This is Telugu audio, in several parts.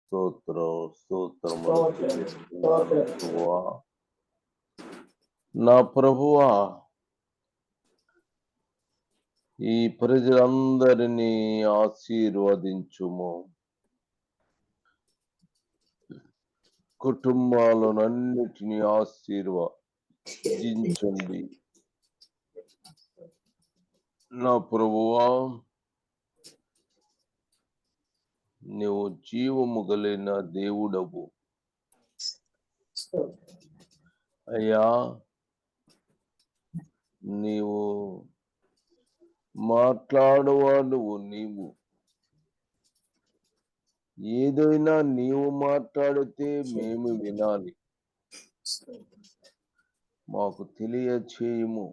స్తోత్రములు చెల్లిస్తున్నాను ప్రభువా. నా ప్రభువా, ఈ ప్రజలందరినీ ఆశీర్వదించుము. కుటుంబాలన్నిటినీ ఆశీర్వదించండి. నా ప్రభువా, నీవు జీవము కలిగిన దేవుడవు అయ్యా. నీవు మాట్లాడువాడు నీవు. ఏదైనా నీవు మాట్లాడితే మేము వినాలి. మాకు తెలియచేయము.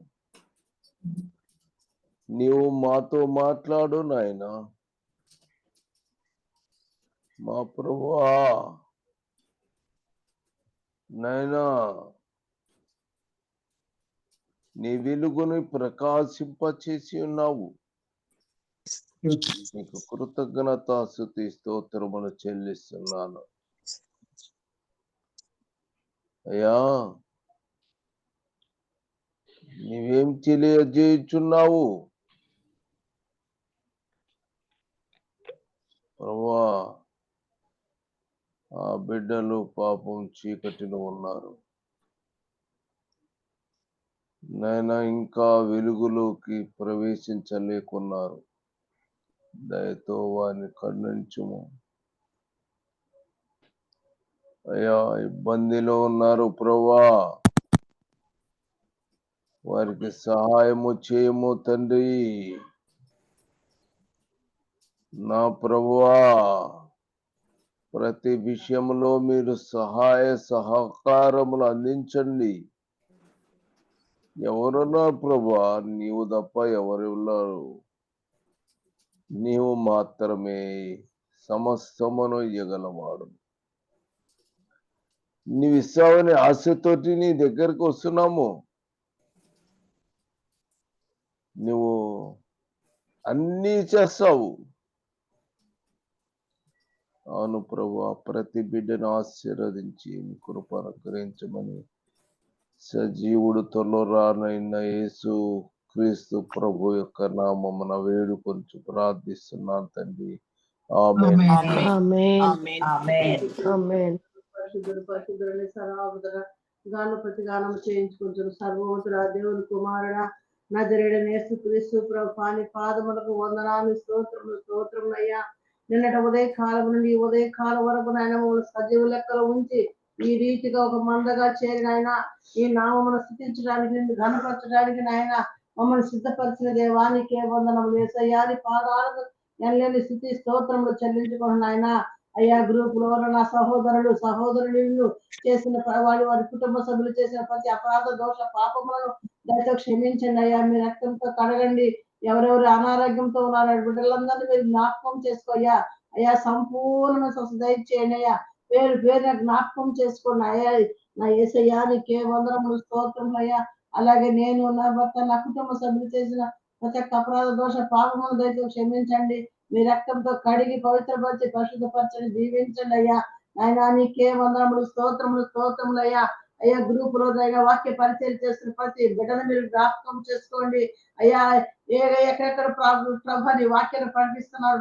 నీవు మాతో మాట్లాడు నాయనా. మా ప్రభువా నాయనా, నీ వెలుగుని ప్రకాశింపచేసి ఉన్నావు. నీకు కృతజ్ఞత స్తుతి స్తోత్రములు చెల్లిస్తున్నాను అయ్యా. నీవేం తెలియజేయుచున్నావు ప్రభువా? ఆ బిడ్డలు పాపం చీకటిలో ఉన్నారు నాయనా, ఇంకా వెలుగులోకి ప్రవేశించలేకున్నారు. దయతో వారిని కరుణించుము అయ్యా. ఇబ్బందిలో ఉన్నారు ప్రభువా, వారికి సహాయము చేయము తండ్రి. నా ప్రభువా, ప్రతి విషయంలో మీరు సహాయ సహకారములు అందించండి. ఎవరున్నారు ప్రభువా? నీవు తప్ప ఎవరు ఉన్నారు? నీవు మాత్రమే సమస్తమును ఇయ్యగలవాడు. నీవు ఇస్తావని ఆశతోటి నీ దగ్గరకు వస్తున్నాము. నువ్వు అన్నీ చేస్తావు. అవును ప్రభువా, ప్రతి బిడ్డను ఆశీర్వదించి కృప అనుగ్రహించమని సజీవుడు త్వరలో రానైన యేసు క్రీస్తు ప్రభు యొక్క నామమున వేడుకొంచు ప్రార్థిస్తున్నాను తండ్రి. ఆమేన్. పరిశుద్ధుని సర్వావతుడ గానపతి గానం చేయించుకుంటున్న సర్వవంతుడ దేవుని కుమారుడ నజరేయుడైన యేసు క్రీస్తు ప్రభు పాదములకు వందనాలు, స్తోత్రములు అయ్యా. నిన్నటి ఉదయ కాలం నుండి ఈ ఉదయ కాలం వరకు నాయన సజీవ లెక్కలు ఉంచి ఈ రీతిగా ఒక మందగా చేరిన ఆయన ఈ నామమును స్తుతించడానికి, నిన్ను ఘనపరచడానికి నాయన మమ్మల్ని సిద్ధపరిచిన దేవానికే వందనములు యేసయ్యా. నీ పాదాలకు ఎనలేని స్తుతి స్తోత్రములు చెల్లించుకున్న ఆయన అయ్యా. గ్రూప్ లో నా సహోదరులు చేసిన వారి కుటుంబ సభ్యులు చేసిన ప్రతి అపరాధ దోష పాపములను దయతో క్షమించండి అయ్యా. మీ రక్తంతో కడగండి. ఎవరెవరు అనారోగ్యంతో ఉన్నారో బిడ్డలందరినీ మీరు జ్ఞాపకం చేసుకోయ్యా. అయ్యా, సంపూర్ణ స్వస్థత దయచేయండి అయ్యా. పేరు జ్ఞాపకం చేసుకోండి అయ్యా. నా యేసయ్యా నీకే వందనములు, స్తోత్రములు అయ్యా. అలాగే నేను, నా భర్త, నా కుటుంబ సభ్యులు చేసిన ప్రతి ఒక్క అపరాధ దోష పాపములను దయతో క్షమించండి. మీ రక్తంతో కడిగి పవిత్రపరిచి పరిశుద్ధపరచని దీవించండి అయ్యా. ఆయన నీకే వందనములు, స్తోత్రములు అయ్యా. అయ్యా, గ్రూప్ లో అయినా వాక్య పరిచయం చేస్తున్న ప్రతి బిడ్డను మీరు జ్ఞాపకం చేసుకోండి అయ్యా. ఎక్కడెక్కడ ప్రభాని వాక్యాన్ని పండిస్తున్నారు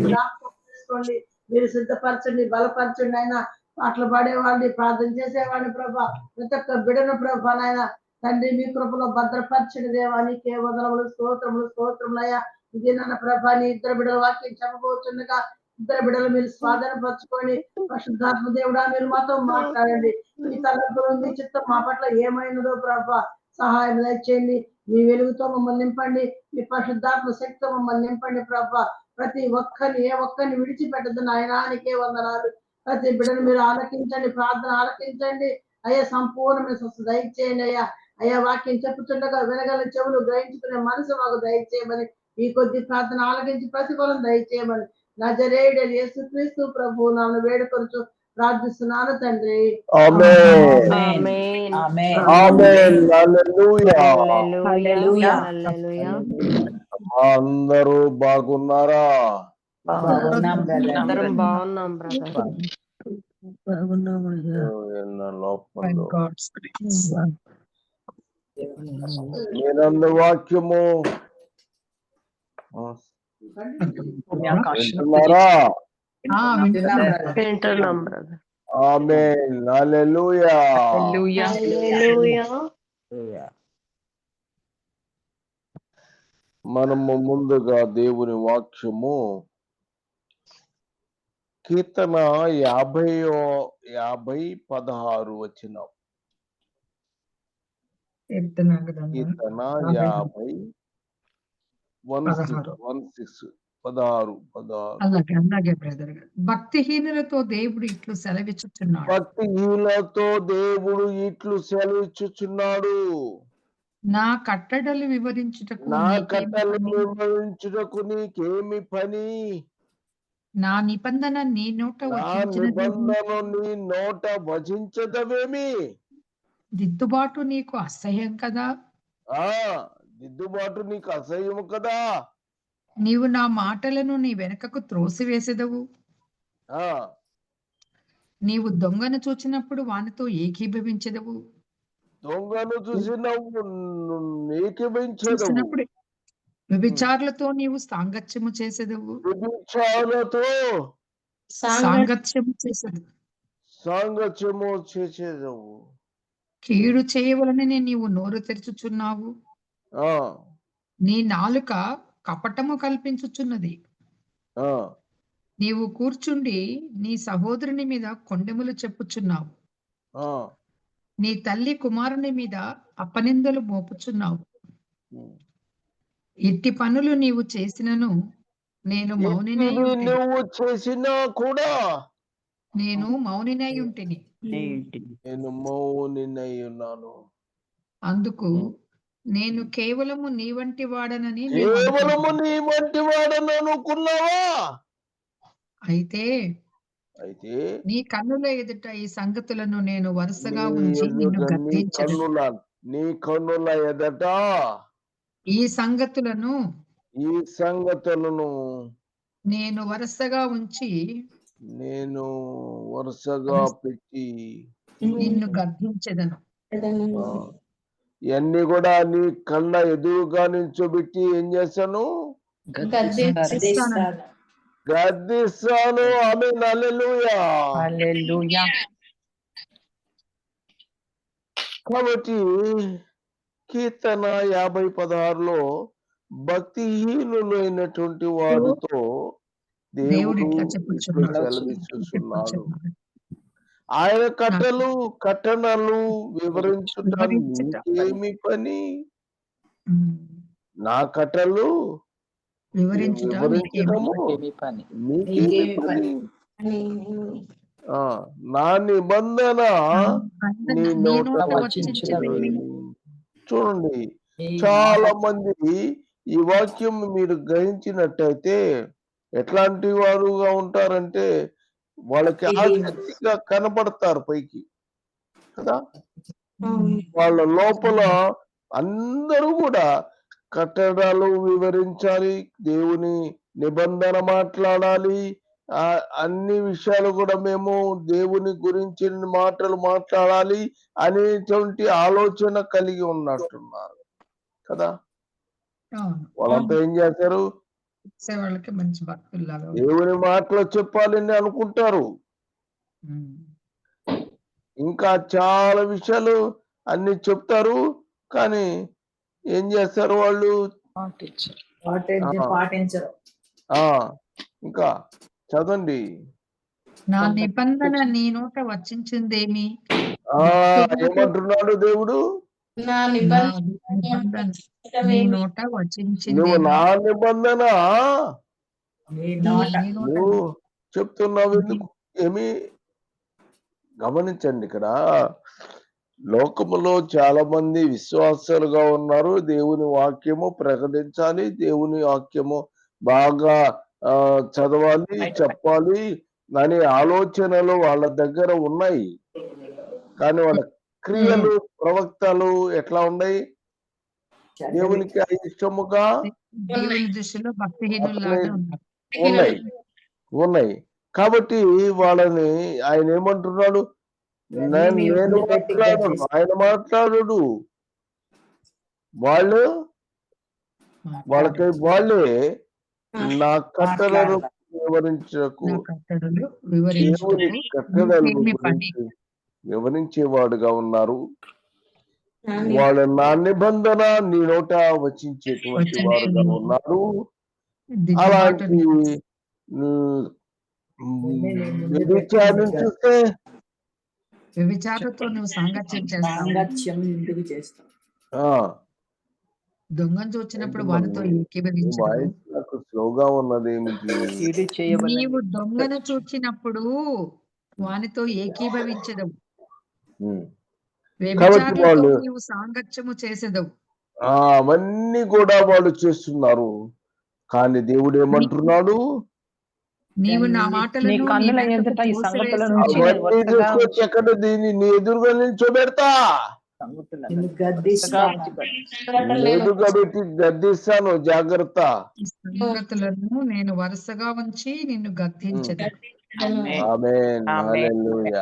జ్ఞాపకం చేసుకోండి. మీరు సిద్ధపరచండి, బలపరచండి ఆయన. పాటలు పాడేవాడిని, ప్రార్థన చేసేవాడిని ప్రభా, ప్రతి ఒక్క బిడను ప్రభా నాయన తండ్రి మీ కృపలో భద్రపరచండి దేవానికి వందనములు, స్తోత్రములు అయ్యా. ఇది నన్న ప్రభాని ఇద్దరు బిడ్డల వాక్యం చెప్పబోతుండగా ఇద్దరు బిడ్డలు మీరు స్వాధీనపరచుకోండి. పరిశుద్ధాత్మ దేవుడా మీరు మాతో మాట్లాడండి. మీ తలంపులు మీ చిత్తం మా పట్ల ఏమైనదో ప్రభా సహాయం దయచేయండి. మీ వెలుగుతో మమ్మల్ని నింపండి. మీ పరిశుద్ధాత్మ శక్తితో మమ్మల్ని నింపండి ప్రభా. ప్రతి ఒక్కరిని విడిచిపెట్టదు నాయనానికే వందనాలు. ప్రతి బిడ్డను మీరు ఆలకించండి, ప్రార్థన ఆలకించండి అయ్యా. సంపూర్ణమైన స్వస్థత దయచేయండి అయ్యా. అయ్యా, వాక్యం చెప్పుతుండగా వినగల చెవులు, గ్రహించుకునే మనసు మాకు దయచేయమని, ఈ కొద్ది ప్రార్థన ఆలకించి ప్రతిఫలం దయచేయమని నజరేయుడైన యేసుక్రీస్తు ప్రభువు నామమున వేడుకొనుచు ప్రార్థిస్తున్నాను తండ్రి. అందరూ బాగున్నారా? బాగున్నాం బ్రదర్. అందరం బాగున్నాం బ్రదర్. ఓ, ఎన్న లోపంలో నేనందు వాక్యము వింటున్నారా? వింటున్నాం బ్రదర్. ఆమేన్. హల్లెలూయా. హల్లెలూయా. మనము ముందుగా దేవుని వాక్యము కీర్తన 50:16 వచనం. కీర్తన 50:16 అలాగే బ్రదర్ గారు. భక్తిహీనులతో దేవుడు ఇట్లు సెలవిచ్చుచున్నాడు. భక్తిహీనులతో దేవుడు ఇట్లు సెలవిచ్చుచున్నాడు. నా కట్టడలు వివరించుటకు నా నీకేమి కట్టలు పని? వివరించుటకు నీకేమి పని? నా నిబంధన నీ నోట నా వచించినదేమి? నిబంధన నీ నోట వచించదవేమి? దిద్దుబాటు నీకు అసహ్యం కదా. దిద్దుబాటు నీకు అసహ్యము కదా. నీవు నా మాటలను నీ వెనుకకు త్రోసివేసెదవు. నీవు దొంగను చూచినప్పుడు వానితో ఏకీభవించెదవు. దొంగను చూసి ఏకీభవించెదవు. చూసినప్పుడు వ్యభిచారులతో నీవు సాంగత్యము చేసేదవు. వ్యభిచారులతో సాంగత్యము చేసేదవు. కీడు చేయవలనని నీవు నోరు తెరుచుచున్నావు. నీ నాలుక కపటము కల్పించుచున్నది. నీవు కూర్చుండి నీ సహోదరుని మీద కొండెములు చెప్పుచున్నావు. నీ తల్లి కుమారుని మీద అపనిందలు మోపుచున్నావు. ఇట్టి పనులు నీవు చేసినను నేను మౌనినై ఉంటిని. నువ్వు చేసినా కూడా నేను మౌనినై ఉంటిని. నేను మౌనినై ఉన్నాను. అందుకు నేను కేవలము నీ వంటి వాడనని అనుకున్నావా? అయితే నీ కన్నుల ఎదుట ఈ సంగతులను నేను వరుసగా ఉంచి నిన్ను గద్దించెదను. నీ కన్నుల ఎదుట ఈ సంగతులను నేను వరుసగా ఉంచి పెట్టి నిన్ను గద్దించెదను. ఇవన్నీ కూడా నీ కళ్ళ ఎదురుగా నిల్చోబెట్టి ఏం చేశాను? గద్దిస్తాను. ఆమేన్. హల్లెలూయా. కాబట్టి కీర్తన 50:16 భక్తిహీనులైనటువంటి వారితో దేవుడు ఇట్లా సెలవిస్తున్నాడు. ఆయన కట్టడలు వివరించుటేమి పని? నా కట్టలు వివరించడము మీకేమి పని? నా నిబంధన నీ నోట వచించదవేమి? చూడండి, చాలా మంది ఈ వాక్యం మీరు గ్రహించినట్టయితే ఎట్లాంటి వారుగా ఉంటారంటే వాళ్ళకి ఆసక్తిగా కనబడతారు పైకి కదా. వాళ్ళ లోపల అందరూ కూడా కట్టడాలు వివరించాలి, దేవుని నిబంధన మాట్లాడాలి, అన్ని విషయాలు కూడా మేము దేవుని గురించి మాటలు మాట్లాడాలి అనేటువంటి ఆలోచన కలిగి ఉన్నట్టున్నారు కదా. వాళ్ళంతా ఏం చేస్తారు? దేవుని మాటలు చెప్పాలని అనుకుంటారు. ఇంకా చాలా విషయాలు అన్ని చెప్తారు, కానీ ఏం చేస్తారు వాళ్ళు? పాటించరు. ఇంకా చదవండి. నా నిబంధన నీ నోట వచించిందేమి? ఏమంటున్నాడు దేవుడు? నా నిబంధన నీ నోట వచించింది. నువ్వు నా నిబంధన నువ్వు చెప్తున్నావు. ఏమి గమనించండి, ఇక్కడ లోకములో చాలా మంది విశ్వాసాలుగా ఉన్నారు. దేవుని వాక్యము ప్రకటించాలి, దేవుని వాక్యము బాగా చదవాలి, చెప్పాలి అనే ఆలోచనలు వాళ్ళ దగ్గర ఉన్నాయి. కానీ వాళ్ళ క్రియలు, ప్రవక్తలు ఎట్లా ఉన్నాయి? దేవునికి ఇష్టముగా దేవుని దృష్టిలో భక్తిహీనులాగా ఉన్నాయి. ఉన్నాయి. కాబట్టి వాళ్ళని ఆయన ఏమంటున్నాడు, నేను మాట్లాడను, ఆయన మాట్లాడడు. వాళ్ళకి వాళ్ళే నా కట్టడలు వివరించకు, నా కట్టడలు వివరించుటకు దేవుని కట్టడలు నీకేమి పని? గురించి వివరించేవాడుగా ఉన్నారు. వాళ్ళు నా నిబంధన నీ నోట వచించేటువంటి వారుగా ఉన్నారు. అలాంటి వ్యభిచారం చూస్తే వ్యభిచారంతో నువ్వు సాంగత్యం చేస్తావు. దొంగను చూచినప్పుడు వారితో ఏకీభవించదు. వాయిస్ నాకు స్లోగా ఉన్నది ఏమిటి? నీవు దొంగను చూచినప్పుడు వానితో ఏకీభవించదవు. వ్యభిచారులతో వాళ్ళు నీవు సాంగత్యము చేసేదవు. అవన్నీ కూడా వాళ్ళు చేస్తున్నారు. కానీ దేవుడు ఏమంటున్నాడు, నీవు నా మాటలను కన్నుల ఎదుట ఈ సంగతుల నుంచి నేను అవన్నీ వరుసగా తీసుకొచ్చి ఎక్కడ దీన్ని నీ ఎదురుగా నిల్చోబెడతా, ఎదురుగబెట్టి గద్దిస్తాను, జాగ్రత్త. ఈ సంగతులను నేను వరుసగా ఉంచి నిన్ను గద్దించదను. ఆమేన్, ఆమేన్. హల్లెలూయా.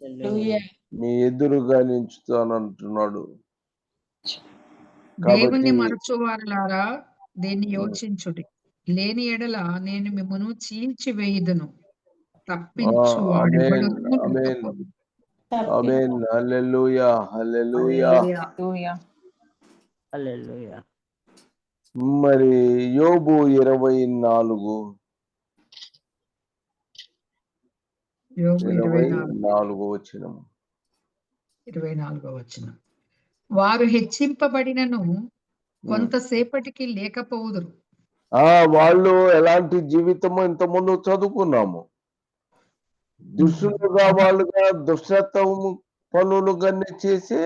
హల్లెలూయా. నీ ఎదురుగా నిల్చుతాను అంటున్నాడు. దేవుని మరచువారులారా దీన్ని యోచించుడి. లేని ఎడల నేను మిమ్మను చీల్చివేయుదును. తప్పించు వాడెవడును లేకపోదు. ఆమేన్, హల్లెలూయా, హల్లెలూయా. హల్లెలూయా. మరి యోబు 24 యోబు 24 వచనం. 24వ వచనం. వారు హెచ్చింపబడినను కొంతసేపటికి లేకపోవుదురు. వాళ్ళు ఎలాంటి జీవితము ఇంతకుముందు చదువుకున్నాము. దుష్టులుగా వాళ్ళుగా దుష్టత్వము పనులుగానే చేసే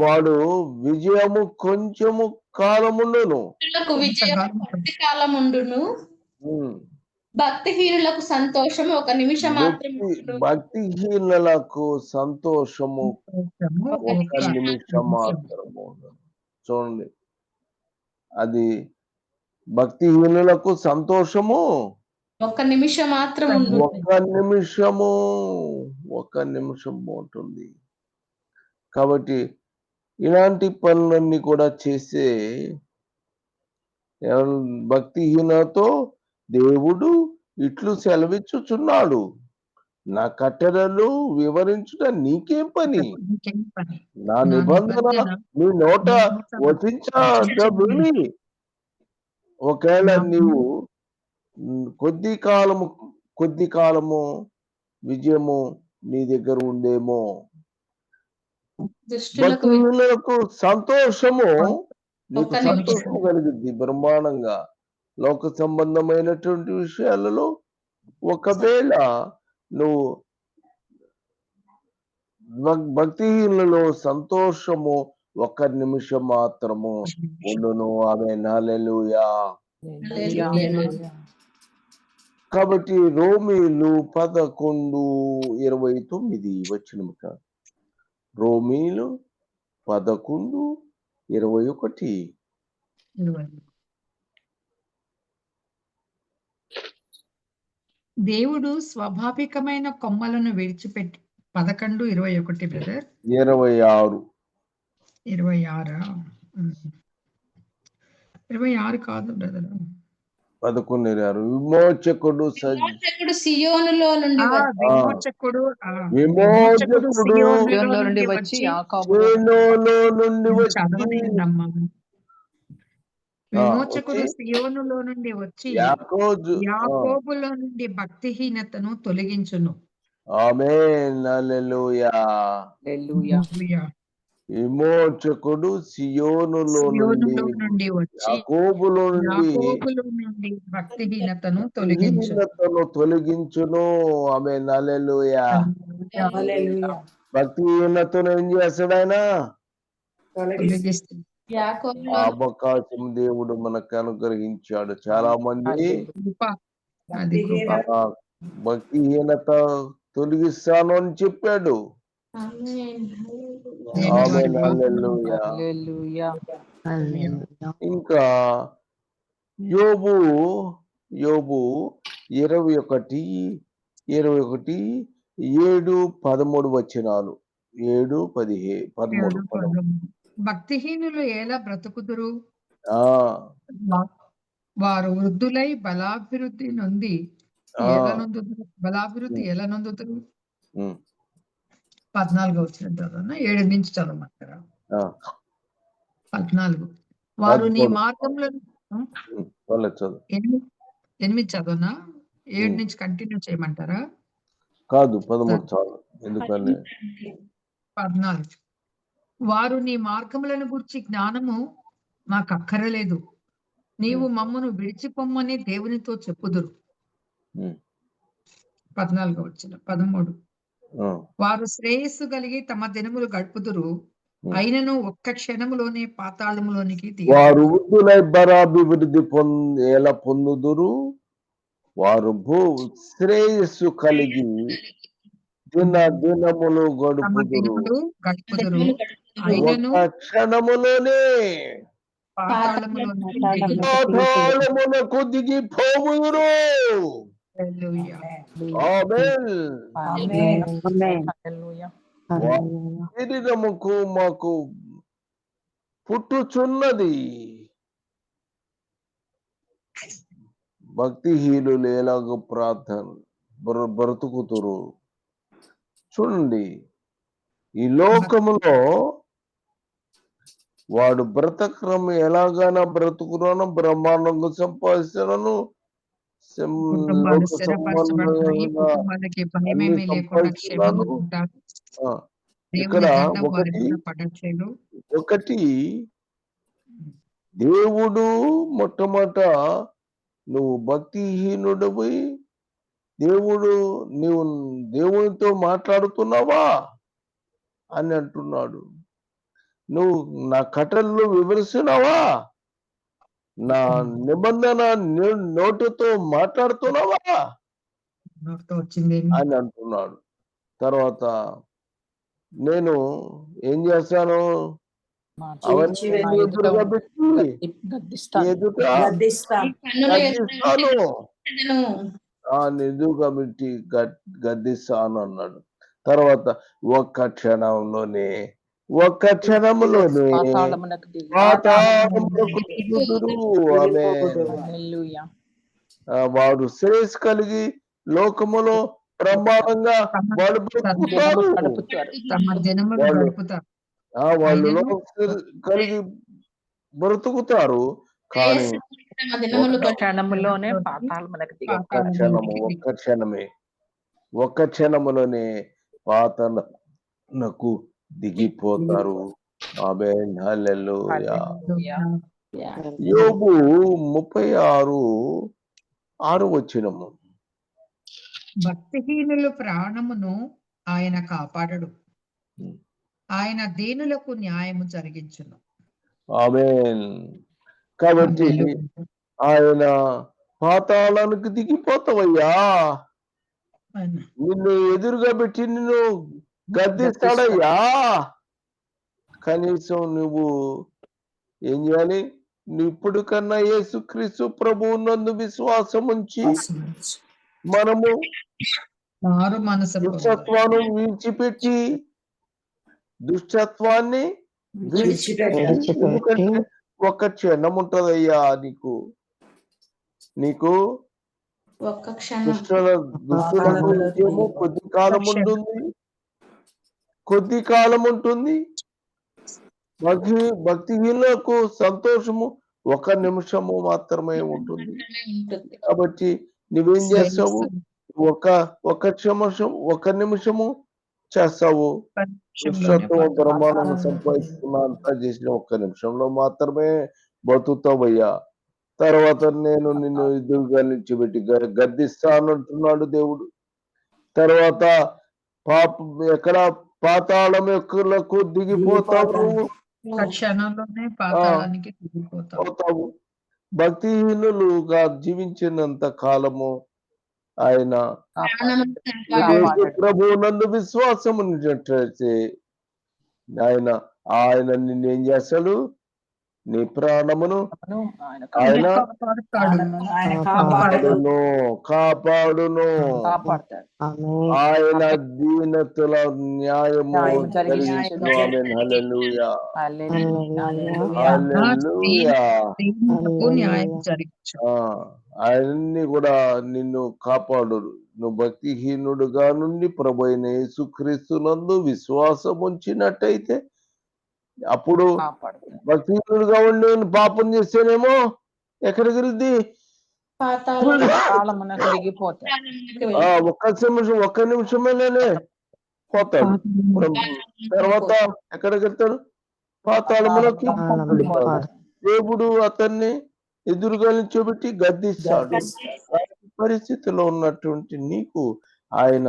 వాడు విజయము కొంచెము కాలముండును, కాలముండును. భక్తిహీనులకు సంతోషము ఒక నిమిషం మాత్రమే. భక్తిహీనులకు సంతోషము ఒక నిమిషం మాత్రము. చూడండి, అది భక్తిహీనులకు సంతోషము ఒక నిమిషం మాత్రం, ఒక నిమిషం ఉంటుంది. కాబట్టి ఇలాంటి పనులన్నీ కూడా చేసే భక్తిహీనతో దేవుడు ఇట్లు సెలవిచ్చుచున్నాడు, నా కట్టడలు వివరించుట నీకేం పని, నా నిబంధన నీ నోట వచించబడి. ఒకవేళ నీవు కొద్ది కాలము విజయము నీ దగ్గర ఉందేమో. భక్తులకు సంతోషము, నీకు సంతోషము కలిగింది బ్రహ్మాండంగా. లోక సంబంధమైనటువంటి విషయాలలో ఒకవేళ నువ్వు భక్తిహీనులలో సంతోషము ఒక నిమిషం మాత్రము ఉండును. ఆమేన్, హల్లెలూయా. కాబట్టి రోమీలు 11:29 వచనముక. రోమీలు 11:21. దేవుడు స్వాభావికమైన కొమ్మలను విడిచిపెట్టి 11:21 బ్రదర్. 26 26 కాదు బ్రదర్, 11:26. విమోచకుడు సియోనులో నుండి సియోనులో నుండి వచ్చి విమోచకుడు సియోనులో నుండి వచ్చి యాకోబులో నుండి భక్తిహీనతను తొలగించును. ఆమేన్, హల్లెలూయా. విమోచకుడు సియోనులో నుండి వచ్చి యాకోబులో నుండి భక్తిహీనతను తొలగించును. ఆమేన్, హల్లెలూయా. భక్తిహీనతను ఏం చేస్తాడు ఆయన? అవకాశం దేవుడు మనకు అనుగ్రహించాడు. చాలా మంది భక్తిహీనత తొలగిస్తాను అని చెప్పాడు. ఆమేన్, హల్లెలూయా. ఇంకా యోబు యోబు 21, 7, 13 వచనాలు. 7, 13. భక్తిహీనులు ఎలా బ్రతుకుదురు? ఆ వారు వృద్ధులై బలాభివృద్ధి నొంది ఆ, ఎలా నొందుదురు? బలాభివృద్ధి ఎలా నొందుదురు? ఉమ్, 14 వచ్చిన చదవనా? 7 నుంచి చదవమంటారా? ఆ, 14. వారు నీ 13. మార్గంలో చదువు. 8 చదవనా? 7 నుంచి కంటిన్యూ చేయమంటారా? కాదు 13 చాలు. ఎందుకని 14. వారు నీ మార్గములను గురించి జ్ఞానము మాకు అక్కరలేదు, నీవు మమ్మను విడిచిపొమ్మని దేవునితో చెప్పుదురు. 14 వచ్చిన 13. వారు శ్రేయస్సు కలిగి తమ దినములు గడుపుదురు, అయినను ఒక్క క్షణములోనే పాతాళములోనికి వారు వృద్ధులై బలాభివృద్ధి ఎలా పొందుదురు? వారు శ్రేయస్సు కలిగి దినములు గడుపుదురు, అయినను ఒక క్షణములోనే పాతాళమునకు దిగిపోవుదురు. శరీరముకు మాకు పుట్టుచున్నది. భక్తిహీనులు ఎలాగ ప్రార్థన బ్రతుకుతురు చూడండి. ఈ లోకములో వాడు బ్రతకరం ఎలాగైనా బ్రతుకున్నాను, బ్రహ్మాండంగా సంపాదిస్తున్నాను, ఇక్కడ ఒకటి దేవుడు మొట్టమొదట నువ్వు భక్తిహీనుడివి, నీవు దేవునితో మాట్లాడుతున్నావా అని అంటున్నాడు. నువ్వు నా కట్టలను వివరిస్తున్నావా, నా నిబంధన నోటితో మాట్లాడుతున్నావా అని అంటున్నాడు. తర్వాత నేను ఏం చేస్తాను, అవన్నీ ఎదురుగా పెట్టి ఎదురుగా పెట్టి గద్దిస్తాను అన్నాడు. తర్వాత ఒక్క క్షణంలోనే వాడు శ్రేయస్ కలిగి లోకములో బ్రహ్మాండంగా వాళ్ళు వాళ్ళు కలిగి బ్రతుకుతారు. కానీ ఒక్క క్షణములోనే పాతాళమునకు దిగిపోతారు. ఆమేన్, హల్లెలూయా. యోబు 36:6 వచనము. భక్తిహీనుల ప్రాణమును ఆయన కాపాడడు, ఆయన దీనులకు న్యాయము జరిగించును. ఆమేన్. కాబట్టి ఆయన పాతాళానికి దిగిపోతావయ్యా, నిన్ను ఎదురుగా పెట్టి నిన్ను గద్దిస్తాడయ్యా. కనీసం నువ్వు ఏం చేయాలి, ఇప్పుడు కన్నా యేసుక్రీస్తు ప్రభువు నందు విశ్వాసం ఉంచి మనము దుష్టత్వాన్ని విడిచిపెట్టి ఎందుకంటే ఒక క్షణం ఉంటదయ్యా నీకు దుష్టులకు కొద్ది కాలం ఉంటుంది, భక్తిహీనులకు సంతోషము 1 నిమిషము మాత్రమే ఉంటుంది. కాబట్టి నువ్వేం చేస్తావు, ఒక నిమిషము చేస్తావు. బ్రహ్మాండం సంపాదిస్తున్నా అంతా చేసిన 1 నిమిషంలో మాత్రమే బతుకుతావయ్యా. తర్వాత నేను నిన్ను ఎదురుగా నుంచి పెట్టి గద్దిస్తానంటున్నాడు దేవుడు. తర్వాత ఎక్కడ పాతాళం ఎక్కలకు దిగిపోతావు. భక్తిహీనులుగా జీవించినంత కాలము ఆయన ప్రభు నందు విశ్వాసం ఉన్నట్లయితే ఆయన నిన్నేం చేస్తాడు, నీ ప్రాణమును ఆయన ఆయన కాపాడుతాడు. ఆయన కాపాడును, కాపాడును కాపాడతాడు. ఆయన దీనతుల న్యాయము న్యాయం జరిగించును. ఆమేన్. హల్లెలూయా హల్లెలూయా, హల్లెలూయా. దేవునికి న్యాయం జరిగించు. ఆయన్ని కూడా నిన్ను కాపాడు. నువ్వు భక్తిహీనుడుగా నుండి ప్రభు అయిన యేసుక్రీస్తునందు విశ్వాసం ఉంచినట్టయితే అప్పుడు కాపాడతాడు. భక్తిహీనుడుగా ఉండి పాపం చేస్తేనేమో ఎక్కడికి వెళ్తుంది? కాలమునకు దిగిపోతాడు. ఒక్క నిమిషమేనే పోతాడు. తర్వాత ఎక్కడికి వెళ్తాడు? పాతాళమునకు వెళ్తాడు. దేవుడు అతన్ని ఎదురుగా నిల్చోబెట్టి గద్దిస్తాడు. పరిస్థితిలో ఉన్నటువంటి నీకు ఆయన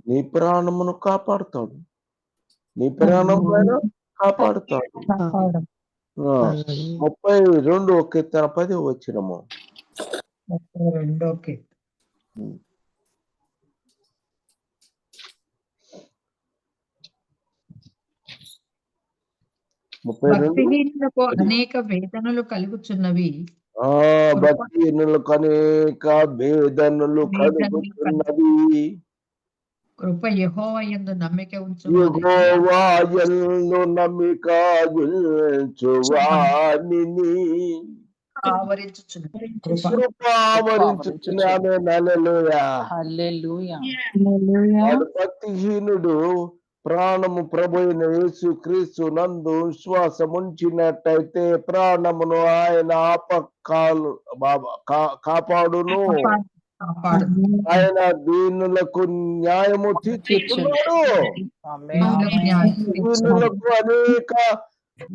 నీ ప్రాణమును కాపాడుతాడు. నీ ప్రాణం ఆయన కాపాడుతాడు. 32 కీర్తన 10వ వచనము. 32 కీర్తన. భక్తిహీనులకు అనేక వేదనలు కలుగుచున్నవి. భక్తిహీనులకు అనేక వేదనలు కలుగుతున్నవి. కృప యెహోవా యందు నమ్మిక ఉంచు. యెహోవా యందు నమ్మిక ఉంచు వానిని ఆవరించుచున్నది. కృప ఆవరించుచున్నది. ఆమేన్. హల్లెలూయా. హల్లెలూయా. వాడు భక్తిహీనుడు ప్రాణము ప్రభు అయిన యేసుక్రీస్తు నందు విశ్వాసం ఉంచినట్టయితే ప్రాణమును ఆయన కాపాడును. ఆయన దీనులకు న్యాయము తీర్చుచున్నాడు. దీనులకు అనేక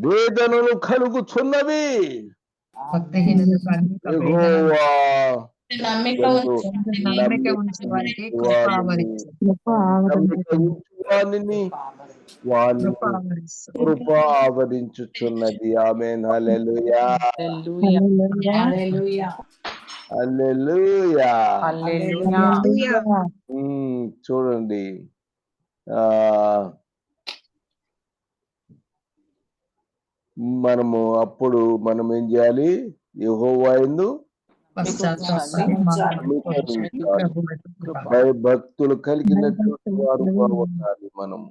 వేదనలు కలుగుచున్నవి. యెహోవా నమ్మిక నమ్మిక ఉంచు వానిని కృప ఆవరించుచున్నది. ఆమేన్. హల్లెలూయా. హల్లెలూయా. చూడండి, మనం ఏం చేయాలి? యెహోవా యందు భయభక్తులు కలిగినటువంటి వారుగా ఉండాలి మనము.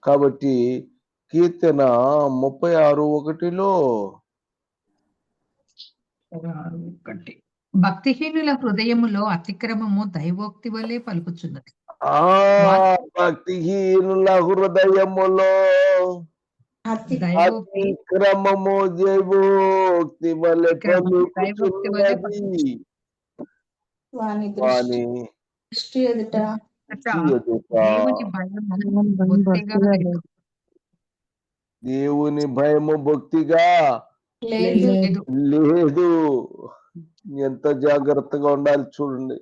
కాబట్టి కీర్తన 36:1 భక్తిహీనుల హృదయములో అతిక్రమము దైవోక్తి వలె పలుకుచున్నది. భక్తిహీనుల హృదయములో అతిక్రమము దైవోక్తి వలె పలుకుచున్నది. వాని దృష్టి ఎదుట దేవుని భయము భక్తిగా లేదు. ఎంత జాగ్రత్తగా ఉండాలి చూడండి.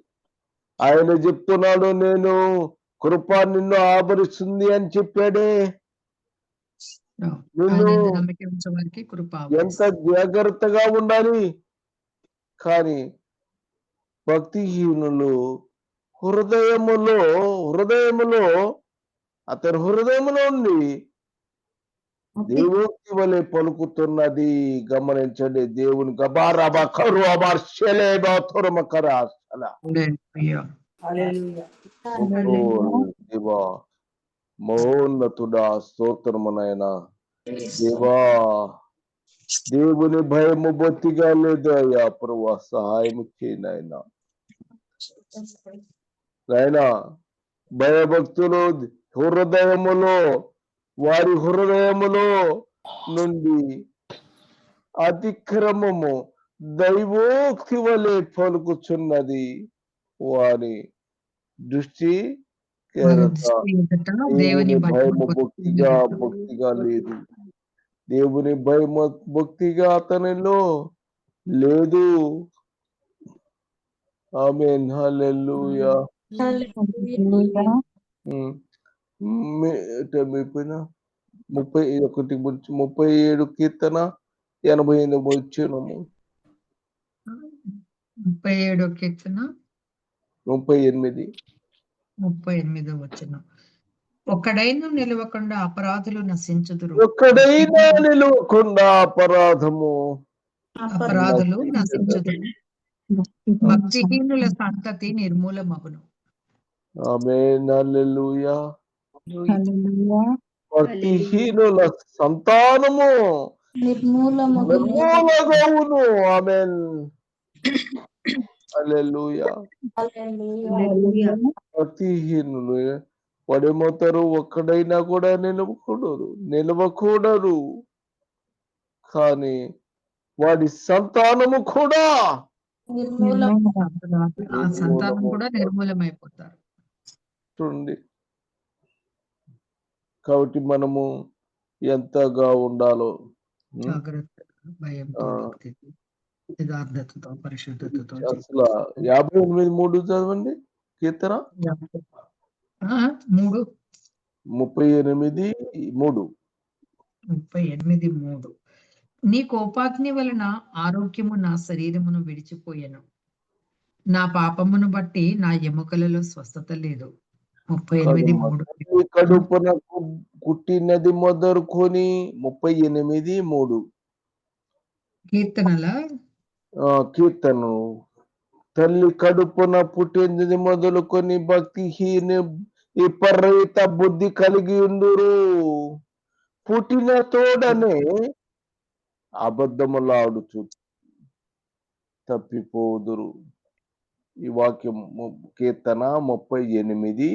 ఆయన చెప్తున్నాడు, నేను కృప నిన్ను ఆవరిస్తుంది అని చెప్పాడే. ఎంత జాగ్రత్తగా ఉండాలి. కానీ భక్తిహీనులు హృదయములో అతని హృదయములో ఉండి దేవుని వలె పలుకుతున్నది. గమనించండి. దేవుని మహోన్నతుడా, స్తోత్రమునైనా దేవా, దేవుని భయము బొత్తిగా లేదు అయ్యా. ప్రభువా, సహాయం చేయనైనా. నాయనా, భయభక్తులు వారి హృదయములో నుండి అతిక్రమము దైవోక్తి వలె పలుకుచున్నది. వారి దృష్టి దేవుని భయము భక్తిగా లేదు. దేవుని భయము భక్తిగా అతనిలో లేదు. ఆమేన్. హల్లెలూయా. 37 కీర్తన 88 వచనము. 37 కీర్తన 38 38 వచనం. ఒక్కడైనా నిలవకుండా అపరాధులు నశించుదురు. ఒక్కడైనా నిలవకుండా అపరాధులు నశించుదురు. భక్తిహీనుల సంతతి నిర్మూలమగును. ఆమేన్. హల్లెలూయా. భక్తిహీనుల సంతానము నిర్మూలమగును. ఆమేన్. హల్లెలూయా. భక్తిహీనులు వాడేమవుతారు? ఒక్కడైనా కూడా నిలవకూడదు. కానీ వాడి సంతానము కూడా ఆ సంతానం కూడా నిర్మూలమైపోతారు. చూడండి. కాబట్టి మనము ఎంతగా ఉండాలో జాగ్రత్తగా, భయంతో, భక్తితో, యథార్థతతో, పరిశుద్ధతతో అసలు 58:3 చదవండి కీర్తన. 38:3. నీ కోపాగ్ని వలన ఆరోగ్యము నా శరీరమును విడిచిపోయెను. నా పాపమును బట్టి నా ఎముకలలో స్వస్థత లేదు. 38:3. కడుపున పుట్టినది మొదలుకొని 38:3 కీర్తన. తల్లి కడుపున పుట్టినది మొదలుకొని భక్తిహీన విపరీత బుద్ధి కలిగి ఉందురు. పుట్టిన తోడనే అబద్ధములాడుచు తప్పిపోదురు. ఈ వాక్యం కీర్తన 38:3.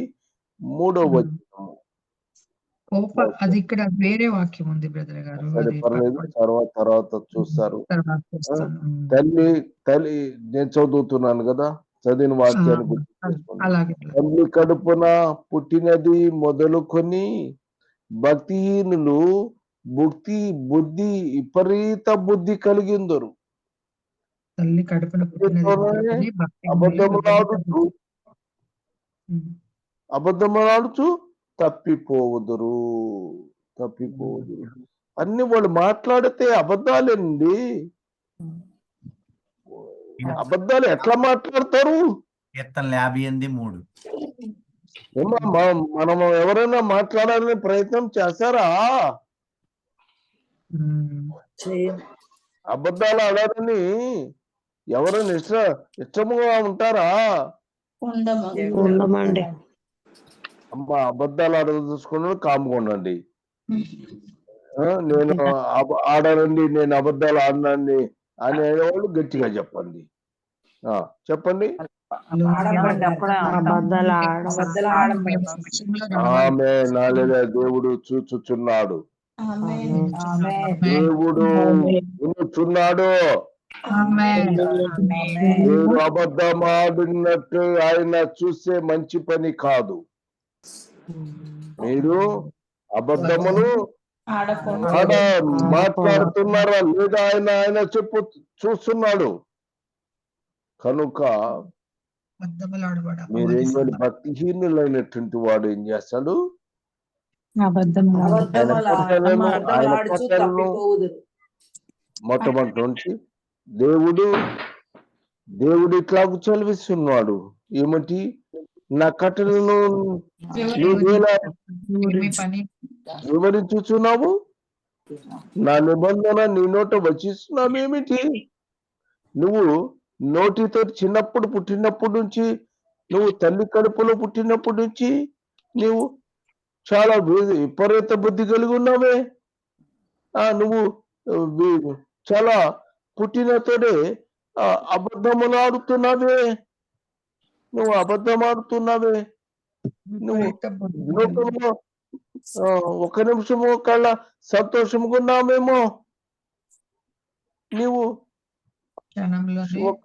అది ఇక్కడ వేరే వాక్యం ఉంది బ్రదర్ గారు. సరే, పర్లేదు, తర్వాత చూస్తారు. తల్లి నేను చదువుతున్నాను కదా, చదివిన వాక్యాన్ని గుర్తు చేసుకోండి. తల్లి కడుపున పుట్టినది మొదలుకొని భక్తిహీనులు బుద్ధి విపరీత బుద్ధి కలిగి ఉందరు. తల్లి కడుపున అబద్ధములాడుచు తప్పిపోవుదురు. అన్ని వాళ్ళు మాట్లాడితే అబద్ధాలేనండి. అబద్ధాలు ఎట్లా మాట్లాడతారు? 58:3. మనం ఎవరైనా మాట్లాడాలని ప్రయత్నం చేస్తారా? అబద్ధాలు ఆడాలని ఎవరైనా ఇష్టముగా ఉంటారా? ఉండమండి. అమ్మా, అబద్ధాలు ఆడదలుచుకున్నాడు కామ్గా ఉండండి. నేను ఆడనండి, నేను అబద్ధాలు ఆడనండి అనేవాళ్ళు గట్టిగా చెప్పండి. చెప్పండి. ఆమె నాలుగా దేవుడు చూచుచున్నాడు, దేవుడు వినుచున్నాడు. మీరు అబద్ధం ఆడినట్టు ఆయన చూసే మంచి పని కాదు. మీరు అబద్ధములు మాట్లాడుతున్నారా లేదా ఆయన చూస్తున్నాడు. కనుక మీరేం చేయాలి? భక్తిహీనులైనటువంటి వాడు ఏం చేస్తాడు? మొట్టమొదటి నుంచి దేవుడు ఇట్లా చదివిస్తున్నాడు. ఏమిటి? నా కట్టలను వివరించుచున్నావు, నా నిబంధన నీ నోట వచ్చిస్తున్నావు. ఏమిటి? నువ్వు నోటితో పుట్టినప్పటి నుంచి, నువ్వు తల్లి కడుపులో పుట్టినప్పటి నుంచి నువ్వు చాలా విపరీత బుద్ధి కలిగి ఉన్నావే. నువ్వు చాలా పుట్టినతోనే అబద్ధములు ఆడుతున్నావే. నువ్వు లోకంలో ఒక నిమిషము కళ్ళ సంతోషంగా ఉన్నామేమో. నువ్వు ఒక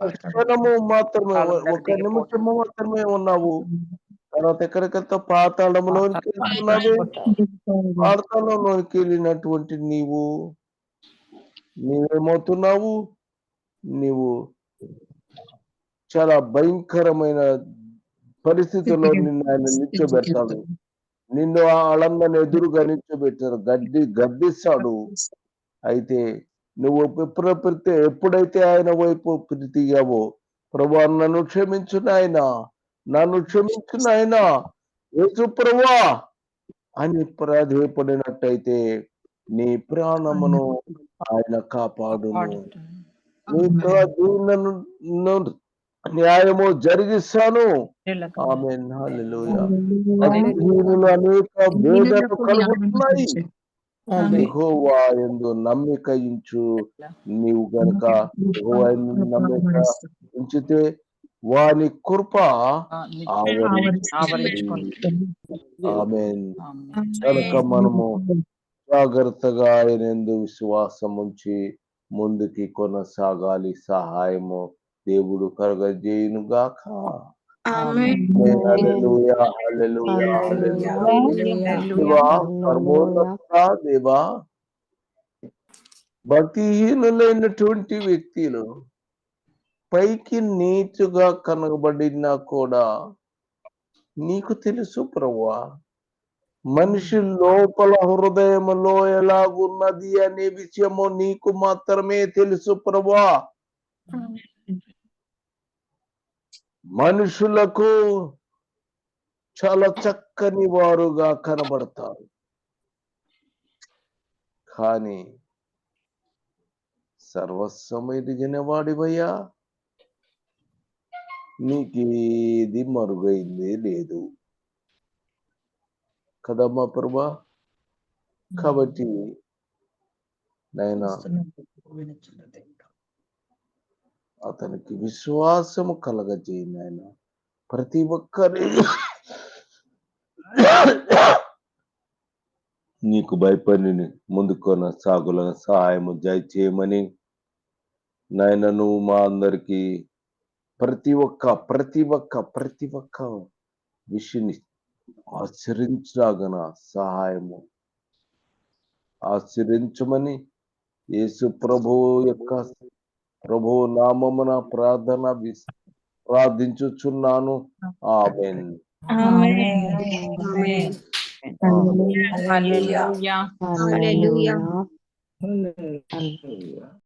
నిమిషము మాత్రమే ఉన్నావు. తర్వాత ఎక్కడికెళ్తా? పాతాళంలోనికి వెళ్ళినటువంటి నీవేమవుతున్నావు? నీవు చాలా భయంకరమైన పరిస్థితుల్లో నిన్ను ఆయన నిల్చోబెడతాడు. నిన్ను వాళ్ళందరిని ఎదురుగా నిల్చోబెట్టారు, గద్దిస్తాడు. అయితే నువ్వు ఎప్పుడైతే ఆయన వైపు తిరిగావో, ప్రభువా నన్ను క్షమించు నాయనా, యేసు ప్రభువా అని ప్రాధేయపడినట్టయితే నీ ప్రాణమును ఆయన కాపాడును. నీకు దీనులను న్యాయము జరిగిస్తాను. ఆమేన్. హల్లెలూయా. భక్తిహీనులు అనేక వేదనలు కలుగుతున్నాయి. యెహోవా యందు నమ్మిక ఉంచు. నీవు గనుక యెహోవా యందు నమ్మిక ఉంచితే వాని కృప ఆమేన్. కనుక మనము జాగ్రత్తగా ఆయన యందు విశ్వాసం ఉంచి ముందుకి కొనసాగాలి. సహాయము దేవుడు కలుగజేయును గాక. హల్లెలూయా, హల్లెలూయా, హల్లెలూయా. దేవా, సర్వోన్నత దేవా, భక్తిహీనులైనటువంటి వ్యక్తులు పైకి నీచుగా కనబడినా కూడా నీకు తెలుసు ప్రభువా, మనిషి లోపల హృదయములో ఎలాగున్నది అనే విషయము నీకు మాత్రమే తెలుసు ప్రభువా. మనుషులకు చాలా చక్కని వారుగా కనబడతారు, కానీ సర్వస్వం ఎదిగిన వాడివయ్యా, నీకేది మరుగైంది లేదు కదమ్మా ప్రభా. కాబట్టి నాయనా అతనికి విశ్వాసము కలగజేయి నాయన. ప్రతి ఒక్కరి నీకు భయపడి ముందుకొన సాగుల సహాయము దయచేయమని నాయన నువ్వు మా అందరికి ప్రతి ఒక్క విషయాన్ని ఆచరించగన సహాయము ఆచరించమని యేసు ప్రభు నామమున ప్రార్థించుచున్నాను. ఆమేన్. హల్లెలూయా. హల్లెలూయా.